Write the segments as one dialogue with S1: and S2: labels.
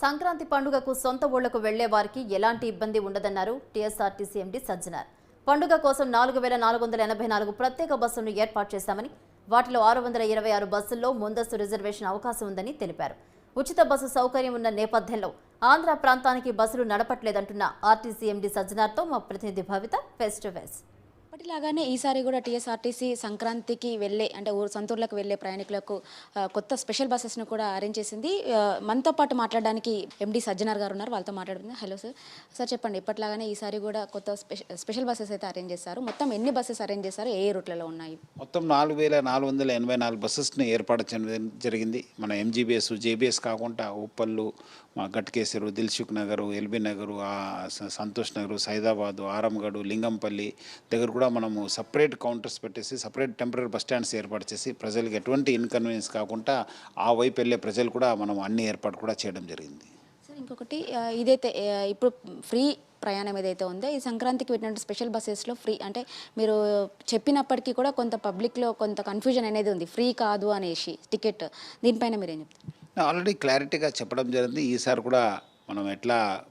S1: సంక్రాంతి పండుగకు సొంత ఊళ్లకు వెళ్లే వారికి ఎలాంటి ఇబ్బంది ఉండదన్నారు టీఎస్ఆర్టీసీ ఎండీ సజ్జనార్. పండుగ కోసం 4484 ప్రత్యేక బస్సులను ఏర్పాటు చేశామని, వాటిలో 626 బస్సుల్లో ముందస్తు రిజర్వేషన్ అవకాశం ఉందని తెలిపారు. ఉచిత బస్సు సౌకర్యం ఉన్న నేపథ్యంలో ఆంధ్ర ప్రాంతానికి బస్సులు నడపట్లేదంటున్న ఆర్టీసీ ఎండీ సజ్జనార్తో మా ప్రతినిధి భవిత ఫేస్ టు ఫేస్.
S2: అప్పటిలాగానే ఈసారి కూడా టీఎస్ఆర్టీసీ సంక్రాంతికి వెళ్ళే అంటే సొంతూర్లకు వెళ్ళే ప్రయాణికులకు కొత్త స్పెషల్ బస్సెస్ను కూడా అరేంజ్ చేసింది. మనతో పాటు మాట్లాడడానికి ఎండీ సజ్జనార్ గారు ఉన్నారు, వాళ్ళతో మాట్లాడుతుంది. Hello sir. సార్ చెప్పండి, ఇప్పటిలాగానే ఈసారి కూడా కొత్త స్పెషల్ బస్సెస్ అయితే అరేంజ్ చేశారు. మొత్తం ఎన్ని బస్సెస్ అరేంజ్ చేశారు, ఏ రూట్లలో ఉన్నాయి?
S3: మొత్తం 4484 బస్సెస్ని ఏర్పాటు చేయడం జరిగింది. మన ఎంజీబీఎస్ జేబీఎస్ కాకుండా ఉప్పల్లు, మా గట్కేశ్వరు, దిల్సుఖ్ నగరు, ఎల్బీ నగరు, సంతోష్ నగరు, సైదాబాదు, ఆరంగడు, లింగంపల్లి దగ్గర కూడా మనము సపరేట్ కౌంటర్స్ పెట్టేసి సపరేట్ టెంపరీ బస్ స్టాండ్స్ ఏర్పాటు చేసి ప్రజలకు ఎటువంటి ఇన్కన్వీనియన్స్ కాకుండా ఆ వైపు వెళ్ళే ప్రజలు కూడా మనం అన్ని ఏర్పాటు కూడా చేయడం జరిగింది.
S2: సార్ ఇంకొకటి, ఇదైతే ఇప్పుడు ఫ్రీ ప్రయాణం ఏదైతే ఉందో ఈ సంక్రాంతికి పెట్టినట్టు స్పెషల్ బస్సెస్లో ఫ్రీ అంటే మీరు చెప్పినప్పటికీ కూడా కొంత పబ్లిక్లో కొంత కన్ఫ్యూజన్ అనేది ఉంది, ఫ్రీ కాదు అనేసి టికెట్. దీనిపైన మీరేం చెప్తారు?
S3: ఆల్రెడీ క్లారిటీగా చెప్పడం జరిగింది. ఈసారి కూడా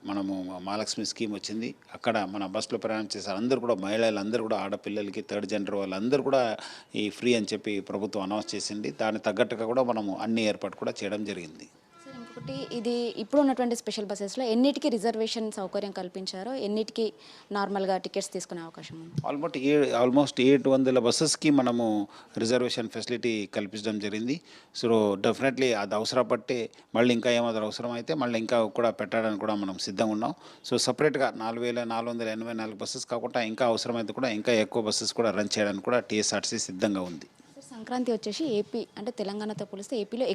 S3: మనము మహాలక్ష్మి స్కీమ్ వచ్చింది. అక్కడ మన బస్సులో ప్రయాణం చేశారు అందరూ కూడా, మహిళలందరూ కూడా, ఆడపిల్లలకి థర్డ్ జెండర్ వాళ్ళందరూ కూడా ఈ ఫ్రీ అని చెప్పి ప్రభుత్వం అనౌన్స్ చేసింది. దానికి తగ్గట్టుగా కూడా మనము అన్ని ఏర్పాటు కూడా చేయడం జరిగింది.
S2: ఇంకొకటి, ఇది ఇప్పుడు ఉన్నటువంటి స్పెషల్ బస్సెస్లో ఎన్నిటికీ రిజర్వేషన్ సౌకర్యం కల్పించారో, ఎన్నిటికీ నార్మల్గా టికెట్స్ తీసుకునే అవకాశం ఉంది?
S3: ఆల్మోస్ట్ 700 బస్సెస్కి మనము రిజర్వేషన్ ఫెసిలిటీ కల్పించడం జరిగింది. సో డెఫినెట్లీ అది అవసరపట్టే మళ్ళీ ఇంకా ఏమాత్రం అవసరం అయితే మళ్ళీ ఇంకా కూడా పెట్టడానికి కూడా మనం సిద్ధంగా ఉన్నాం. సో సపరేట్గా 4484 బస్సెస్ కాకుండా ఇంకా అవసరమైతే కూడా ఇంకా ఎక్కువ బస్సెస్ కూడా రన్ చేయడానికి కూడా టీఎస్ఆర్టీసీ సిద్ధంగా ఉంది.
S2: సంక్రాంతి వచ్చేసి ఏపీ అంటే తెలంగాణతో పోలిస్తే ఏపీలో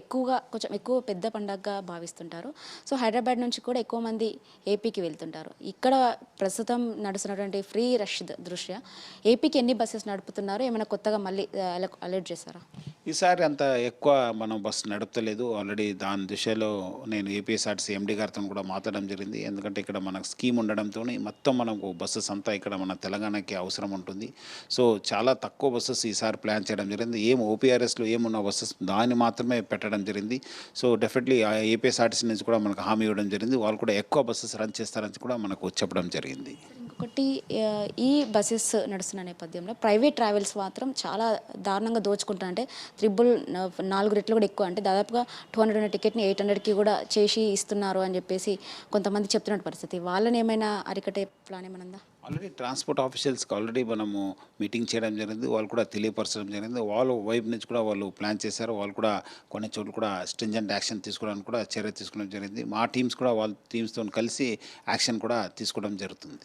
S2: కొంచెం ఎక్కువ పెద్ద పండగగా భావిస్తుంటారు. సో హైదరాబాద్ నుంచి కూడా ఎక్కువ మంది ఏపీకి వెళ్తుంటారు. ఇక్కడ ప్రస్తుతం నడుస్తున్నటువంటి ఫ్రీ రష్ దృష్ట్యా ఏపీకి ఎన్ని బస్సెస్ నడుపుతున్నారు, ఏమైనా కొత్తగా మళ్ళీ అలర్ట్ చేస్తారా?
S3: ఈసారి అంత ఎక్కువ మనం బస్సు నడుపుతలేదు. ఆల్రెడీ దాని దిశలో నేను ఏపీఎస్ఆర్టీసీ ఎండీ గారితో కూడా మాట్లాడడం జరిగింది. ఎందుకంటే ఇక్కడ మనకు స్కీమ్ ఉండడంతో మొత్తం మనకు బస్సెస్ అంతా ఇక్కడ మన తెలంగాణకి అవసరం ఉంటుంది. సో చాలా తక్కువ బస్సెస్ ఈసారి ప్లాన్ చేయడం జరిగింది. ఓపీఆర్ఎస్లో ఏమున్న బస్సెస్ దాన్ని మాత్రమే పెట్టడం జరిగింది. సో డెఫినెట్లీ ఏపీఎస్ఆర్టీసీ నుంచి కూడా మనకు హామీ ఇవ్వడం జరిగింది. వాళ్ళు కూడా ఎక్కువ బస్సెస్ రన్ చేస్తారని కూడా మనకు చెప్పడం జరిగింది.
S2: ఇంకొకటి, ఈ బస్సెస్ నడుస్తున్న నేపథ్యంలో ప్రైవేట్ ట్రావెల్స్ మాత్రం చాలా దారుణంగా దోచుకుంటా, అంటే 4 రెట్లు కూడా ఎక్కువ, అంటే దాదాపుగా 200 ఉన్న టికెట్ని 800కి కూడా చేసి ఇస్తున్నారు అని చెప్పేసి కొంతమంది చెప్తున్న పరిస్థితి. వాళ్ళని ఏమైనా అరికట్టే ప్లాన్ ఏమైనా ఉందా?
S3: ఆల్రెడీ ట్రాన్స్పోర్ట్ ఆఫీషియల్స్కి ఆల్రెడీ మనము మీటింగ్ చేయడం జరిగింది. వాళ్ళు కూడా తెలియపరచడం జరిగింది. వాళ్ళ వైపు నుంచి కూడా వాళ్ళు ప్లాన్ చేశారు. వాళ్ళు కూడా కొన్ని చోట్ల కూడా స్ట్రింజెంట్ యాక్షన్ తీసుకోవడానికి కూడా చర్య తీసుకోవడం జరిగింది. మా టీమ్స్ కూడా వాళ్ళ టీమ్స్తో కలిసి యాక్షన్ కూడా తీసుకోవడం జరుగుతుంది.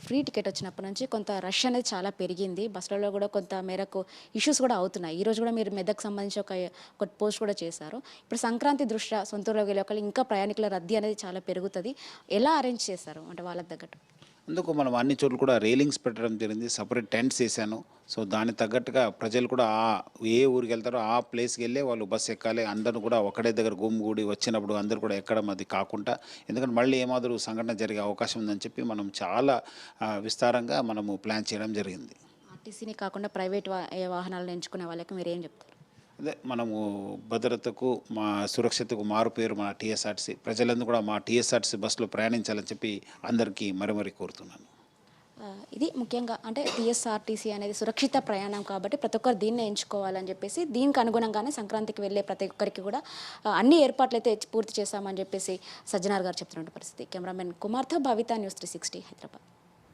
S2: ఫ్రీ టికెట్ వచ్చినప్పటి నుంచి కొంత రష్ అనేది చాలా పెరిగింది. బస్సులలో కూడా కొంత మేరకు ఇష్యూస్ కూడా అవుతున్నాయి. ఈరోజు కూడా మీరు మెదక్ సంబంధించి ఒక పోస్ట్ కూడా చేశారు. ఇప్పుడు సంక్రాంతి దృష్ట్యా సొంతూరులో వెళ్ళే ఒకళ్ళు ఇంకా ప్రయాణికుల రద్దీ అనేది చాలా పెరుగుతుంది. ఎలా అరేంజ్ చేశారు అంటే వాళ్ళకి తగ్గట్టు?
S3: అందుకు మనం అన్ని చోట్ల కూడా రైలింగ్స్ పెట్టడం జరిగింది. సపరేట్ టెంట్స్ వేసాను. సో దానికి తగ్గట్టుగా ప్రజలు కూడా ఏ ఊరికి వెళ్తారో ఆ ప్లేస్కి వెళ్ళి వాళ్ళు బస్సు ఎక్కాలి. అందరూ కూడా ఒకటే దగ్గర గుమిగూడి వచ్చినప్పుడు అందరూ కూడా ఎక్కడం అది కాకుండా, ఎందుకంటే మళ్ళీ ఏమాదిరి సంఘటన జరిగే అవకాశం ఉందని చెప్పి మనం చాలా విస్తారంగా మనము ప్లాన్ చేయడం జరిగింది.
S2: ఆర్టీసీని కాకుండా ప్రైవేట్ వాహనాలను ఎంచుకునే వాళ్ళకి మీరు ఏం చెప్తారు?
S3: అదే మనము భద్రతకు, మా సురక్షతకు మారుపేరు మన టీఎస్ఆర్టీసీ. ప్రజలందరూ కూడా మా టీఎస్ఆర్టీసీ బస్సులో ప్రయాణించాలని చెప్పి అందరికీ మరీ కోరుతున్నాను.
S2: ఇది ముఖ్యంగా అంటే టీఎస్ఆర్టీసీ అనేది సురక్షిత ప్రయాణం కాబట్టి ప్రతి ఒక్కరు దీన్నే ఎంచుకోవాలని చెప్పేసి, దీనికి అనుగుణంగానే సంక్రాంతికి వెళ్ళే ప్రతి ఒక్కరికి కూడా అన్ని ఏర్పాట్లు అయితే పూర్తి చేస్తామని చెప్పేసి సజ్జనార్ గారు చెప్తున్న పరిస్థితి. కెమెరామెన్ కుమార్తో భవిత, న్యూస్ 360 హైదరాబాద్.